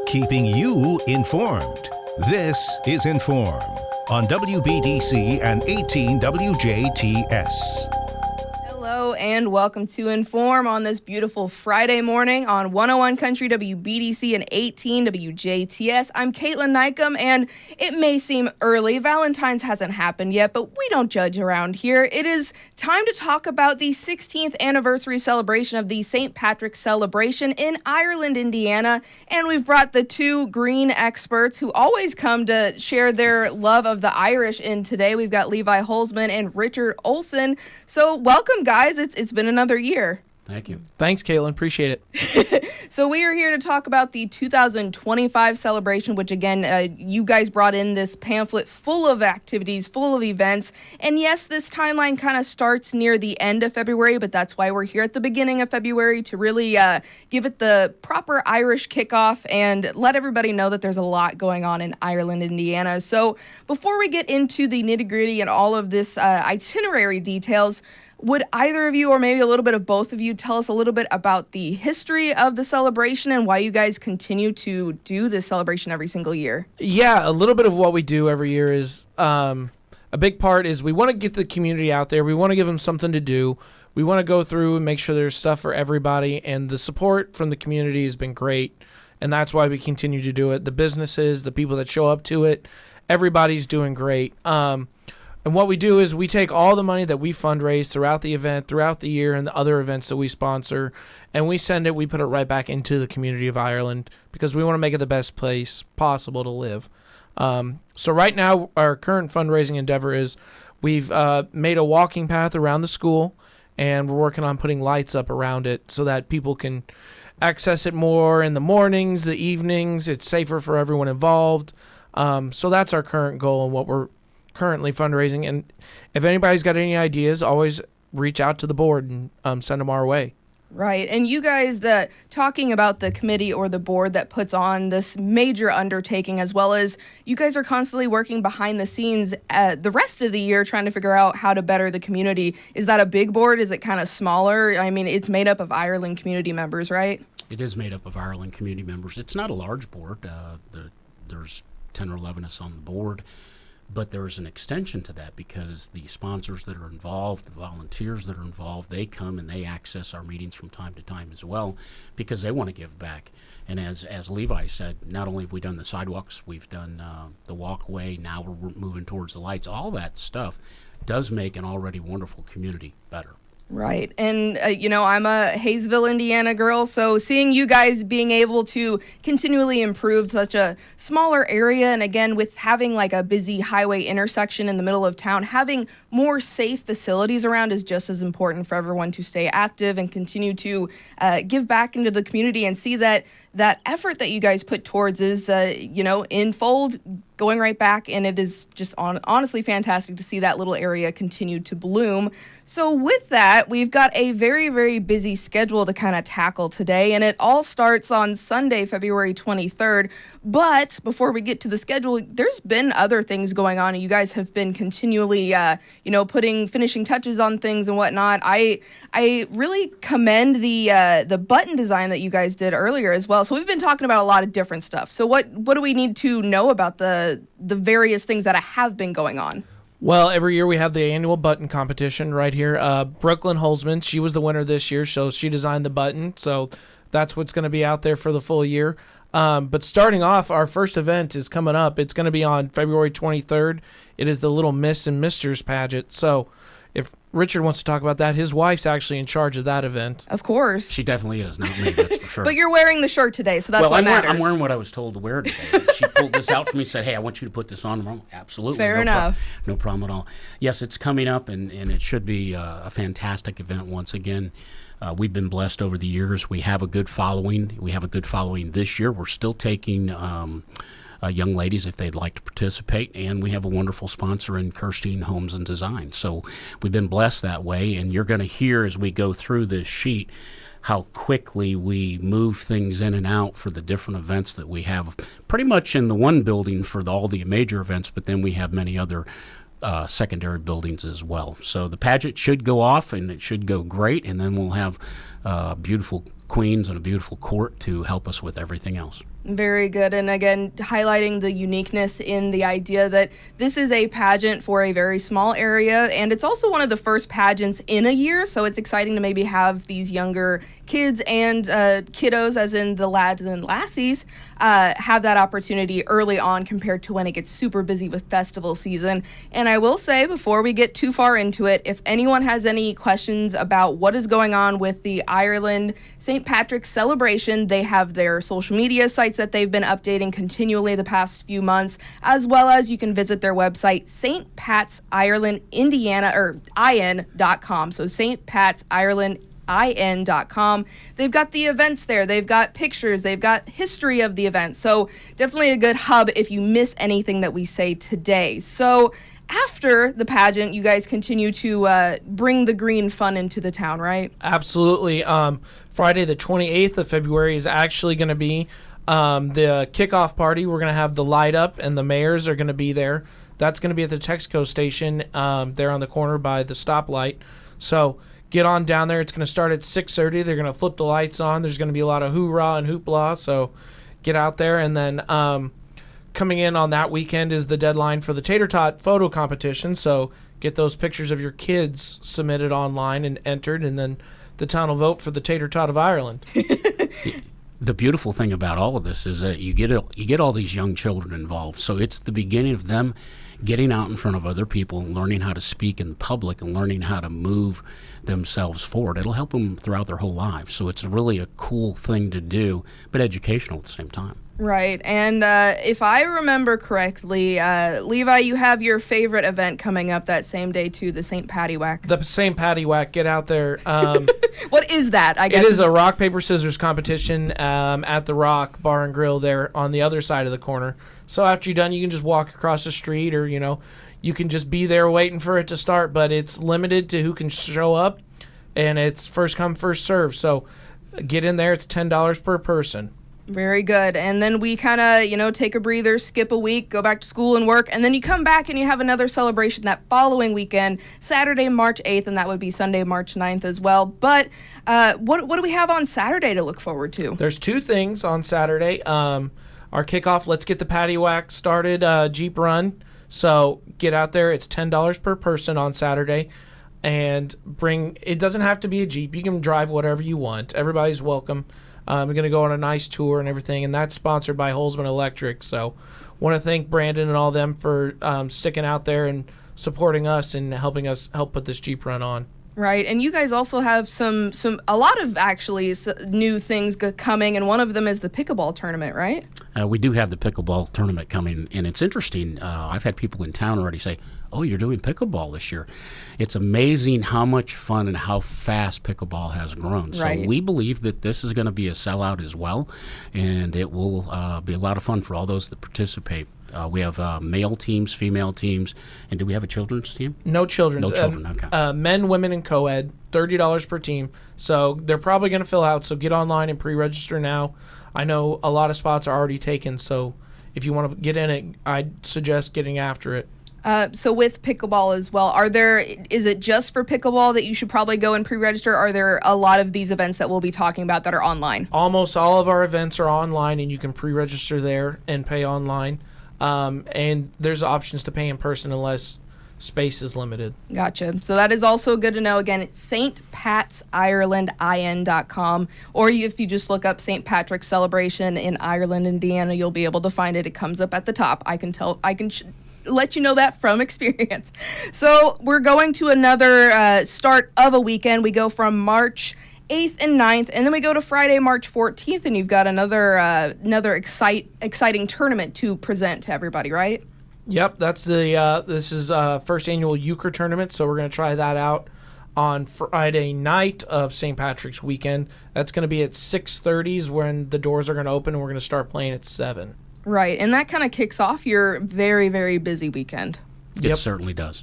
Keeping you informed. This is In.form on WBDC and 18 WJTS. Hello and welcome to In.form on this beautiful Friday morning on 101 Country WBDC and 18 WJTS. I'm Kaitlyn Neukam, and it may seem early. Valentine's hasn't happened yet, but we don't judge around here. It is time to talk about the 16th anniversary celebration of the St. Patrick's celebration in Ireland, Indiana, and we've brought the two green experts who always come to share their love of the Irish in today. We've got Levi Hulsman and Richard Olson. So welcome, guys. It's been another year. Thank you. Thanks, Kaitlyn. Appreciate it. So we are here to talk about the 2025 celebration, which, again, you guys brought in this pamphlet full of activities, full of events. And yes, this timeline kind of starts near the end of February, but that's why we're here at the beginning of February to really give it the proper Irish kickoff and let everybody know that there's a lot going on in Ireland, Indiana. So before we get into the nitty-gritty and all of this itinerary details, would either of you, or maybe a little bit of both of you, tell us a little bit about the history of the celebration and why you guys continue to do this celebration every single year? Yeah, a little bit of what we do every year is a big part is we want to get the community out there. We want to give them something to do. We want to go through and make sure there's stuff for everybody, and the support from the community has been great, and that's why we continue to do it. The businesses, the people that show up to it, everybody's doing great. And what we do is we take all the money that we fundraise throughout the event, throughout the year, and the other events that we sponsor, and we put it right back into the community of Ireland because we want to make it the best place possible to live. So right now, our current fundraising endeavor is we've made a walking path around the school, and we're working on putting lights up around it so that people can access it more in the mornings, the evenings. It's safer for everyone involved. So that's our current goal and what we're currently fundraising, and if anybody's got any ideas, always reach out to the board and send them our way. Right, and you guys, talking about the committee or the board that puts on this major undertaking, as well as you guys are constantly working behind the scenes the rest of the year trying to figure out how to better the community. Is that a big board? Is it kind of smaller? I mean, it's made up of Ireland community members, right? It is made up of Ireland community members. It's not a large board. There's 10 or 11 of us on the board. But there's an extension to that because the sponsors that are involved, the volunteers that are involved, they come and they access our meetings from time to time as well because they want to give back. And as Levi said, not only have we done the sidewalks, we've done the walkway, now we're moving towards the lights. All that stuff does make an already wonderful community better. Right. And, I'm a Hayesville, Indiana girl, so seeing you guys being able to continually improve such a smaller area, and again, with having like a busy highway intersection in the middle of town, having more safe facilities around is just as important for everyone to stay active and continue to give back into the community and see that effort that you guys put towards is, in fold, going right back, and it is just honestly fantastic to see that little area continue to bloom. So with that, we've got a very, very busy schedule to kind of tackle today, and it all starts on Sunday, February 23rd. But before we get to the schedule, there's been other things going on, and you guys have been continually, putting finishing touches on things and whatnot. I really commend the button design that you guys did earlier as well. So we've been talking about a lot of different stuff. So what do we need to know about the various things that have been going on? Well, every year we have the annual button competition right here. Brooklyn Hulsman, she was the winner this year, so she designed the button. So that's what's going to be out there for the full year. But starting off, our first event is coming up. It's going to be on February 23rd. It is the Little Miss and Misters pageant. So if Richard wants to talk about that, his wife's actually in charge of that event. Of course. She definitely is, not me, that's for sure. But you're wearing the shirt today, so that's what matters. I'm wearing what I was told to wear today. She pulled this out for me and said, hey, I want you to put this on. Wrong. Absolutely. Fair enough. No problem at all. Yes, it's coming up, and it should be a fantastic event once again. We've been blessed over the years. We have a good following. We have a good following this year. We're still taking young ladies if they'd like to participate, and we have a wonderful sponsor in Kirstein Homes and Design. So we've been blessed that way, and you're going to hear as we go through this sheet how quickly we move things in and out for the different events that we have pretty much in the one building for all the major events, but then we have many other secondary buildings as well. So the pageant should go off, and it should go great, and then we'll have a beautiful queens and a beautiful court to help us with everything else. Very good. And again, highlighting the uniqueness in the idea that this is a pageant for a very small area, and it's also one of the first pageants in a year, so it's exciting to maybe have these younger kids and kiddos, as in the lads and lassies, have that opportunity early on compared to when it gets super busy with festival season. And I will say, before we get too far into it, if anyone has any questions about what is going on with the Ireland St. Patrick's celebration, they have their social media sites that they've been updating continually the past few months, as well as you can visit their website, St. Pat's Ireland, Indiana, or IN.com. So St. Pat's Ireland, IN.com. They've got the events there. They've got pictures. They've got history of the event. So definitely a good hub if you miss anything that we say today. So after the pageant, you guys continue to bring the green fun into the town, right? Absolutely. Friday the 28th of February is actually going to be the kickoff party. We're going to have the light up, and the mayors are going to be there. That's going to be at the Texaco station there on the corner by the stoplight. So get on down there. It's going to start at 6:30. They're going to flip the lights on. There's going to be a lot of hoorah and hoopla. So get out there. And then coming in on that weekend is the deadline for the Tater Tot photo competition. So get those pictures of your kids submitted online and entered, and then the town will vote for the Tater Tot of Ireland. The beautiful thing about all of this is that you get all these young children involved. So it's the beginning of them getting out in front of other people and learning how to speak in public and learning how to move themselves forward. It'll help them throughout their whole lives. So it's really a cool thing to do, but educational at the same time. Right. And if I remember correctly, Levi, you have your favorite event coming up that same day, too, the St. Patty Whack. The St. Patty Whack. Get out there. What is that, I guess? It is a rock, paper, scissors competition at the Rock Bar and Grill there on the other side of the corner. So after you're done, you can just walk across the street, or, you can just be there waiting for it to start. But it's limited to who can show up, and it's first come, first serve. So get in there. It's $10 per person. Very good. And then we kind of, take a breather, skip a week, go back to school and work, and then you come back and you have another celebration that following weekend, Saturday, March 8th, and that would be Sunday, March 9th as well. But what do we have on Saturday to look forward to? There's two things on Saturday. Our kickoff, Let's Get the Patty Whack started, Jeep Run. So get out there. It's $10 per person on Saturday. And it doesn't have to be a Jeep. You can drive whatever you want. Everybody's welcome. We're going to go on a nice tour and everything, and that's sponsored by Hulsman Electric. So want to thank Brandon and all them for sticking out there and supporting us and helping us help put this Jeep Run on. Right, and you guys also have a lot of actually new things coming, and one of them is the pickleball tournament, right? We do have the pickleball tournament coming, and it's interesting. I've had people in town already say, "Oh, you're doing pickleball this year." It's amazing how much fun and how fast pickleball has grown. Right. So we believe that this is going to be a sellout as well, and it will be a lot of fun for all those that participate. We have male teams, female teams, and do we have a children's team? No children. No children, okay. Men, women, and co-ed, $30 per team. So they're probably going to fill out, so get online and pre-register now. I know a lot of spots are already taken, so if you want to get in it, I'd suggest getting after it. So with pickleball as well, is it just for pickleball that you should probably go and pre-register? Are there a lot of these events that we'll be talking about that are online? Almost all of our events are online, and you can pre-register there and pay online. And there's options to pay in person unless space is limited. Gotcha. So that is also good to know. Again, it's St. Pat's Ireland, IN.com. Or if you just look up St. Patrick's Celebration in Ireland, Indiana, you'll be able to find it. It comes up at the top. I can let you know that from experience. So we're going to another start of a weekend. We go from March 8th and 9th, and then we go to Friday, March 14th, and you've got another exciting tournament to present to everybody, right? Yep, that's this is first annual euchre tournament, so we're going to try that out on Friday night of St. Patrick's weekend. That's going to be at 6:30 when the doors are going to open, and we're going to start playing at 7. Right, and that kind of kicks off your very, very busy weekend. It certainly does.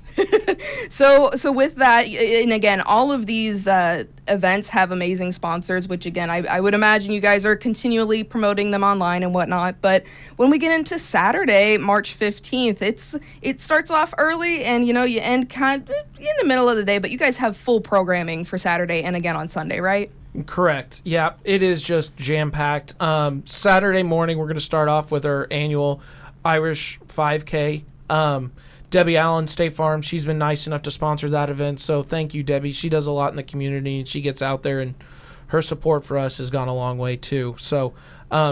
So with that, and again, all of these events have amazing sponsors, which again, I would imagine you guys are continually promoting them online and whatnot. But when we get into Saturday, March 15th, it starts off early and, you end kind of in the middle of the day, but you guys have full programming for Saturday and again on Sunday, right? Correct. Yeah, it is just jam-packed. Saturday morning, we're going to start off with our annual Irish 5K. Debbie Allen, State Farm, she's been nice enough to sponsor that event, so thank you, Debbie. She does a lot in the community, and she gets out there, and her support for us has gone a long way, too. So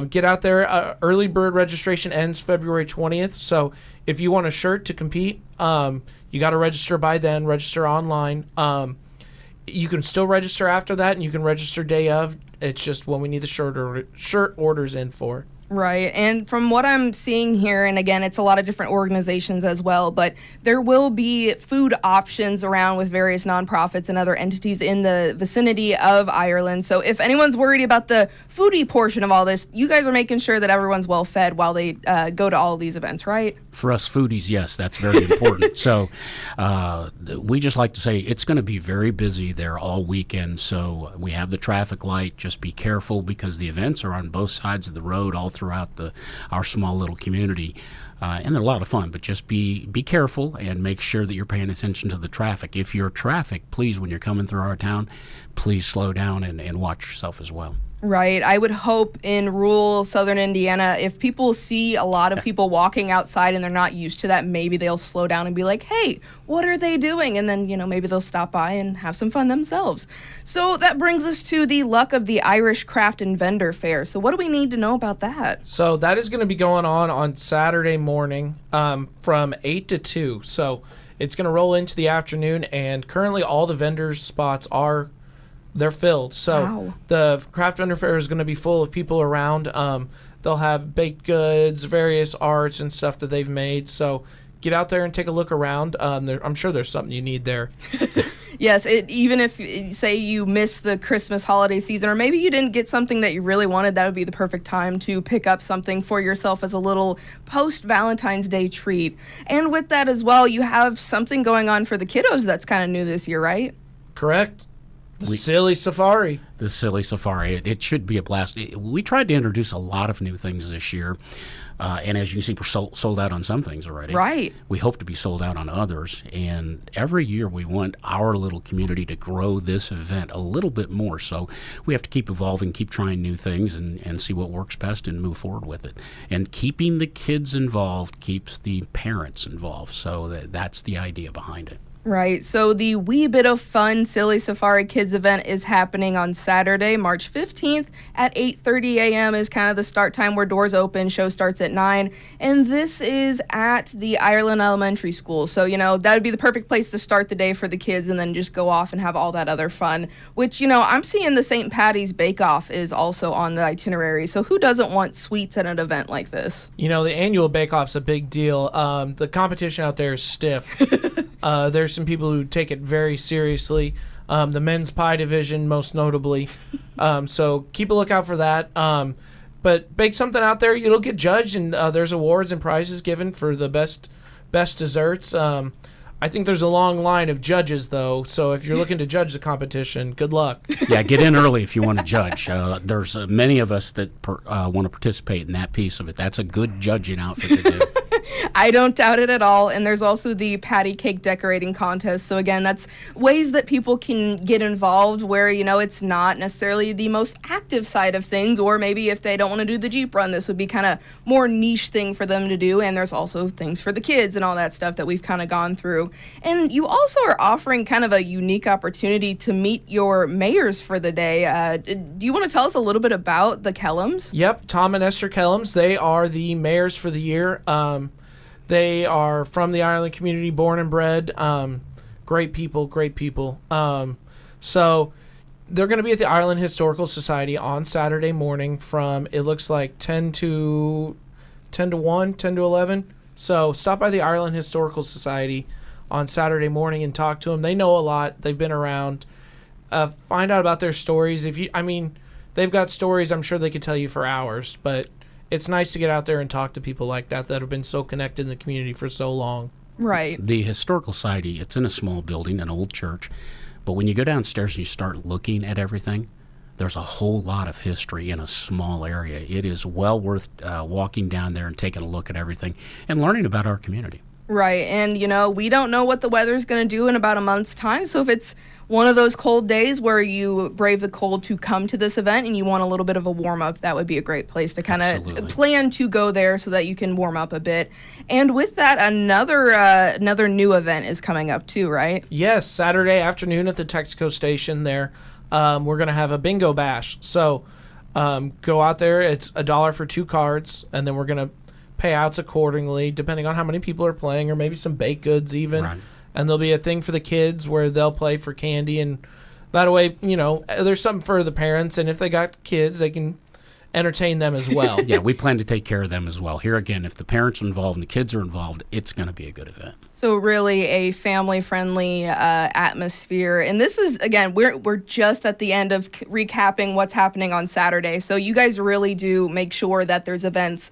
get out there. Early bird registration ends February 20th, so if you want a shirt to compete, you got to register by then, register online. You can still register after that, and you can register day of. It's just when we need the shirt orders in for. Right. And from what I'm seeing here, and again, it's a lot of different organizations as well, but there will be food options around with various nonprofits and other entities in the vicinity of Ireland. So if anyone's worried about the foodie portion of all this, you guys are making sure that everyone's well fed while they go to all of these events, right? For us foodies, yes, that's very important. So we just like to say it's going to be very busy there all weekend. So we have the traffic light. Just be careful because the events are on both sides of the road all throughout our small little community. And they're a lot of fun, but just be careful and make sure that you're paying attention to the traffic. If you're traffic, please, when you're coming through our town, please slow down and watch yourself as well. Right. I would hope in rural southern Indiana, if people see a lot of people walking outside and they're not used to that, maybe they'll slow down and be like, hey, what are they doing? And then, maybe they'll stop by and have some fun themselves. So that brings us to the luck of the Irish Craft and Vendor Fair. So what do we need to know about that? So that is going to be going on Saturday morning from 8 to 2. So it's going to roll into the afternoon, and currently all the vendors' spots they're filled. So wow. The Craft Vendor Fair is going to be full of people around. They'll have baked goods, various arts and stuff that they've made. So get out there and take a look around. I'm sure there's something you need there. Yes, even if, say, you miss the Christmas holiday season, or maybe you didn't get something that you really wanted, that would be the perfect time to pick up something for yourself as a little post-Valentine's Day treat. And with that as well, you have something going on for the kiddos that's kind of new this year, right? Correct. The Silly Safari. The Silly Safari. It should be a blast. We tried to introduce a lot of new things this year. And as you can see, we're sold out on some things already. Right. We hope to be sold out on others. And every year we want our little community to grow this event a little bit more. So we have to keep evolving, keep trying new things, and see what works best and move forward with it. And keeping the kids involved keeps the parents involved. So that's the idea behind it. Right. So the Wee Bit of Fun Silly Safari Kids event is happening on Saturday, March 15th at 8:30 a.m. is kind of the start time where doors open. Show starts at 9. And this is at the Ireland Elementary School. So, that would be the perfect place to start the day for the kids and then just go off and have all that other fun, which, I'm seeing the St. Patty's Bake Off is also on the itinerary. So who doesn't want sweets at an event like this? The annual Bake Off's a big deal. The competition out there is stiff. There's some people who take it very seriously. The men's pie division, most notably. So keep a lookout for that. But bake something out there. You'll get judged, and there's awards and prizes given for the best desserts. I think there's a long line of judges, though. So if you're looking to judge the competition, good luck. Yeah, get in early if you want to judge. There's many of us that want to participate in that piece of it. That's a good judging outfit to do. I don't doubt it at all. And there's also the patty cake decorating contest. So again, that's ways that people can get involved where, it's not necessarily the most active side of things, or maybe if they don't want to do the Jeep run, this would be kind of more niche thing for them to do. And there's also things for the kids and all that stuff that we've kind of gone through. And you also are offering kind of a unique opportunity to meet your mayors for the day. Do you want to tell us a little bit about the Kellums? Yep, Tom and Esther Kellums. They are the mayors for the year. They are from the Ireland community, born and bred. Great people. So they're going to be at the Ireland Historical Society on Saturday morning from, it looks like 10 to 1, 10 to 11. So stop by the Ireland Historical Society on Saturday morning and talk to them. They know a lot. They've been around. Find out about their stories. They've got stories I'm sure they could tell you for hours, but it's nice to get out there and talk to people like that have been so connected in the community for so long. Right. The Historical Society, it's in a small building, an old church, but when you go downstairs and you start looking at everything, there's a whole lot of history in a small area. It is well worth walking down there and taking a look at everything and learning about our community. Right. And, we don't know what the weather's going to do in about a month's time. So if it's one of those cold days where you brave the cold to come to this event and you want a little bit of a warm up, that would be a great place to kind of plan to go there so that you can warm up a bit. And with that, another new event is coming up too, right? Yes, Saturday afternoon at the Texaco station there. We're going to have a bingo bash. So go out there. It's $1 for 2 cards, and then we're going to payouts accordingly, depending on how many people are playing, or maybe some baked goods even. Right. And there'll be a thing for the kids where they'll play for candy, and that way, there's something for the parents, and if they got kids, they can entertain them as well. Yeah, we plan to take care of them as well. Here again, if the parents are involved and the kids are involved, it's going to be a good event. So really a family-friendly atmosphere. And this is, again, we're just at the end of recapping what's happening on Saturday. So you guys really do make sure that there's events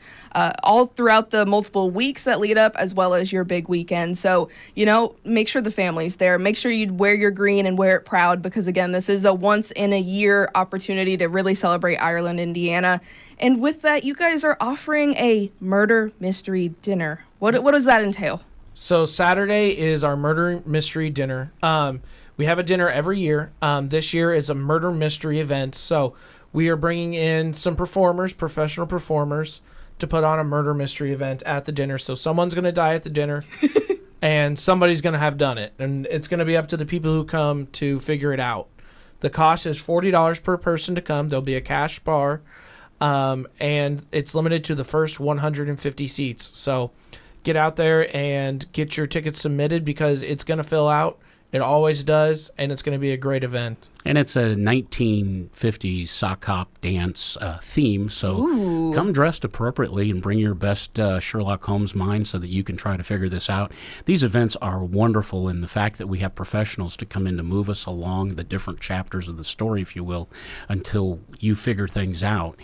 all throughout the multiple weeks that lead up, as well as your big weekend. So, make sure the family's there. Make sure you wear your green and wear it proud, because, again, this is a once-in-a-year opportunity to really celebrate Ireland, Indiana. And with that, you guys are offering a murder mystery dinner. What does that entail? So Saturday is our murder mystery dinner. We have a dinner every year. This year is a murder mystery event. So we are bringing in some professional performers, to put on a murder mystery event at the dinner. So someone's going to die at the dinner, and somebody's going to have done it. And it's going to be up to the people who come to figure it out. The cost is $40 per person to come. There'll be a cash bar, and it's limited to the first 150 seats. So get out there and get your tickets submitted, because it's going to fill out. It always does, and it's going to be a great event. And it's a 1950s sock hop dance theme, so come dressed appropriately and bring your best Sherlock Holmes mind so that you can try to figure this out. These events are wonderful in the fact that we have professionals to come in to move us along the different chapters of the story, if you will, until you figure things out.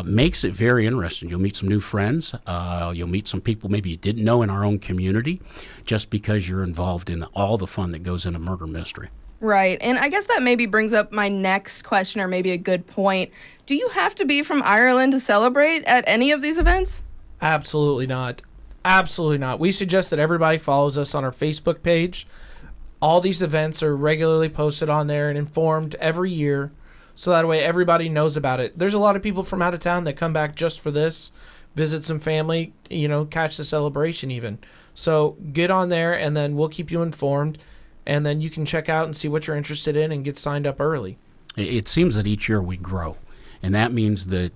Makes it very interesting. You'll meet some new friends. You'll meet some people maybe you didn't know in our own community, just because you're involved in all the fun that goes in a murder mystery. Right. And I guess that maybe brings up my next question, or maybe a good point. Do you have to be from Ireland to celebrate at any of these events? Absolutely not. Absolutely not. We suggest that everybody follows us on our Facebook page. All these events are regularly posted on there and informed every year, so that way everybody knows about it. There's a lot of people from out of town that come back just for this, visit some family, catch the celebration even. So get on there, and then we'll keep you informed, and then you can check out and see what you're interested in and get signed up early. It seems that each year we grow, and that means that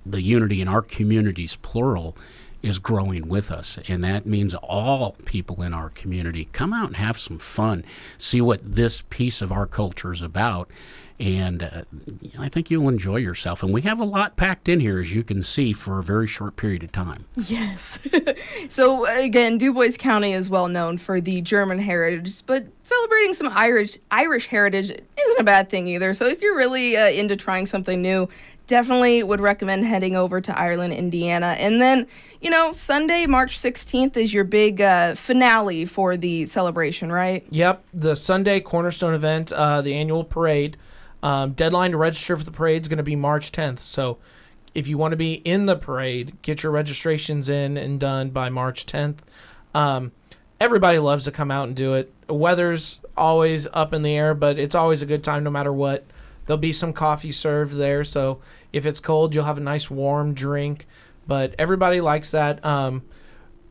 the unity in our communities, plural, is growing with us, and that means all people in our community come out and have some fun, see what this piece of our culture is about, and I think you'll enjoy yourself. And we have a lot packed in here, as you can see, for a very short period of time. Yes. So, again, DuBois County is well known for the German heritage, but celebrating some Irish heritage isn't a bad thing either. So if you're really into trying something new, definitely would recommend heading over to Ireland, Indiana. And then, Sunday, March 16th is your big finale for the celebration, right? Yep, the Sunday Cornerstone event, the annual parade. Deadline to register for the parade is going to be March 10th. So if you want to be in the parade, get your registrations in and done by March 10th. Everybody loves to come out and do it. Weather's always up in the air, but it's always a good time no matter what. There'll be some coffee served there, so if it's cold, you'll have a nice warm drink. But everybody likes that.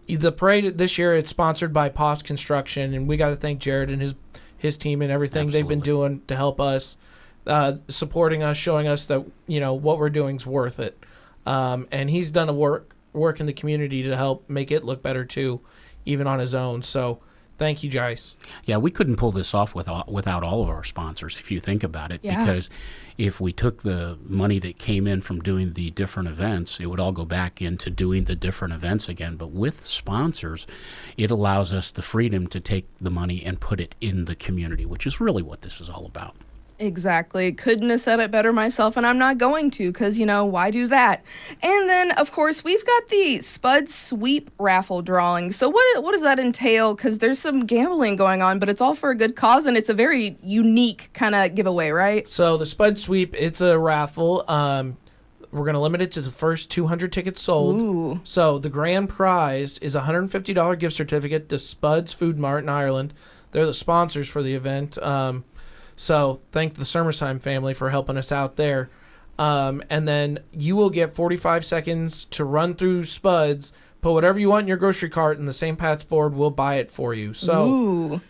The parade this year, it's sponsored by Pops Construction, and we got to thank Jared and his team and everything they've been doing to help us, supporting us, showing us that what we're doing is worth it. And he's done a work in the community to help make it look better too, even on his own. So thank you, Jice. Yeah, we couldn't pull this off without all of our sponsors, if you think about it, because if we took the money that came in from doing the different events, it would all go back into doing the different events again. But with sponsors, it allows us the freedom to take the money and put it in the community, which is really what this is all about. Exactly. Couldn't have said it better myself, and I'm not going to, because, why do that? And then, of course, we've got the Spud Sweep raffle drawing. So what does that entail? Because there's some gambling going on, but it's all for a good cause, and it's a very unique kind of giveaway, right? So the Spud Sweep, it's a raffle. We're going to limit it to the first 200 tickets sold. Ooh. So the grand prize is a $150 gift certificate to Spud's Food Mart in Ireland. They're the sponsors for the event. So thank the Sermersheim family for helping us out there. And then you will get 45 seconds to run through Spud's, put whatever you want in your grocery cart, and the St. Pat's board will buy it for you. So Ooh.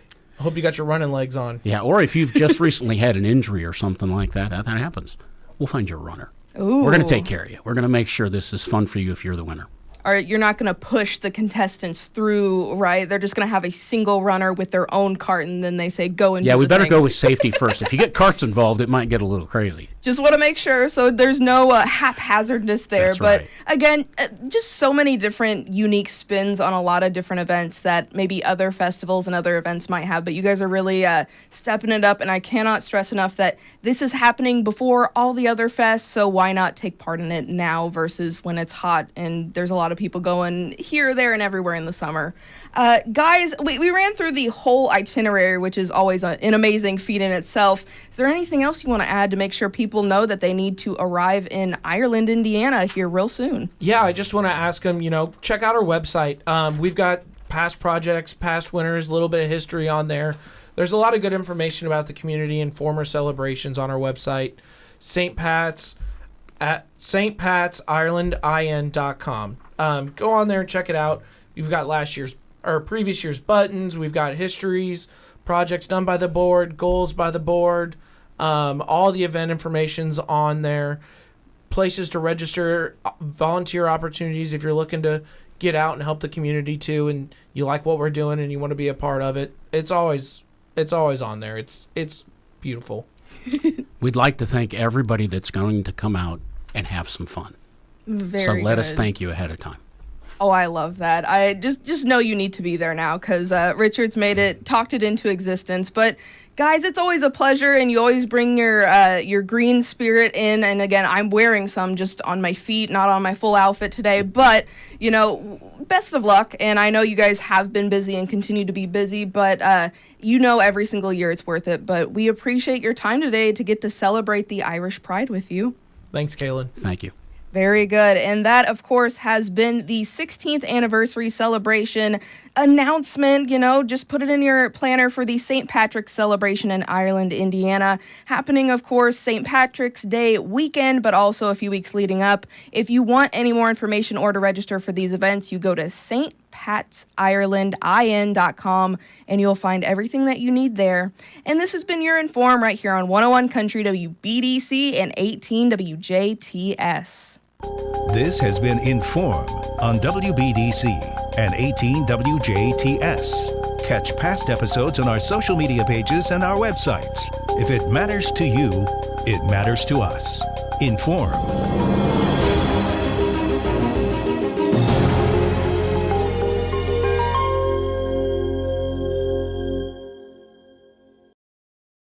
I hope you got your running legs on. Yeah, or if you've just recently had an injury or something like that, that happens. We'll find you a runner. Ooh. We're going to take care of you. We're going to make sure this is fun for you if you're the winner. Or you're not going to push the contestants through, right? They're just going to have a single runner with their own cart, and then they say, go and Yeah, do we the better thing. go with safety first. If you get carts involved, it might get a little crazy. Just want to make sure so there's no haphazardness there. That's but right. again, just so many different unique spins on a lot of different events that maybe other festivals and other events might have. But you guys are really stepping it up, and I cannot stress enough that this is happening before all the other fests, so why not take part in it now versus when it's hot and there's a lot of people going here, there, and everywhere in the summer. Guys, we ran through the whole itinerary, which is always an amazing feat in itself. Is there anything else you want to add to make sure people know that they need to arrive in Ireland, Indiana here real soon? Yeah, I just want to ask them, check out our website. We've got past projects, past winners, a little bit of history on there. There's a lot of good information about the community and former celebrations on our website, St. Pat's at stpatsirelandin.com. Go on there and check it out. You've got previous year's buttons. We've got histories, projects done by the board, goals by the board. All the event information's on there. Places to register, volunteer opportunities if you're looking to get out and help the community too, and you like what we're doing and you want to be a part of it. It's always on there. It's beautiful. We'd like to thank everybody that's going to come out and have some fun. Very So let us good. thank you ahead of time. Oh, I love that. I just know you need to be there now because Richard's talked it into existence. But guys, it's always a pleasure, and you always bring your green spirit in. And again, I'm wearing some just on my feet, not on my full outfit today. But best of luck. And I know you guys have been busy and continue to be busy, but every single year it's worth it. But we appreciate your time today to get to celebrate the Irish Pride with you. Thanks, Kaitlyn. Thank you. Very good. And that, of course, has been the 16th anniversary celebration announcement. Just put it in your planner for the St. Patrick's celebration in Ireland, Indiana. Happening, of course, St. Patrick's Day weekend, but also a few weeks leading up. If you want any more information or to register for these events, you go to stpatsirelandin.com and you'll find everything that you need there. And this has been your In.form right here on 101 Country WBDC and 18 WJTS. This has been In.form on WBDC and 18 WJTS. Catch past episodes on our social media pages and our websites. If it matters to you, it matters to us. In.form.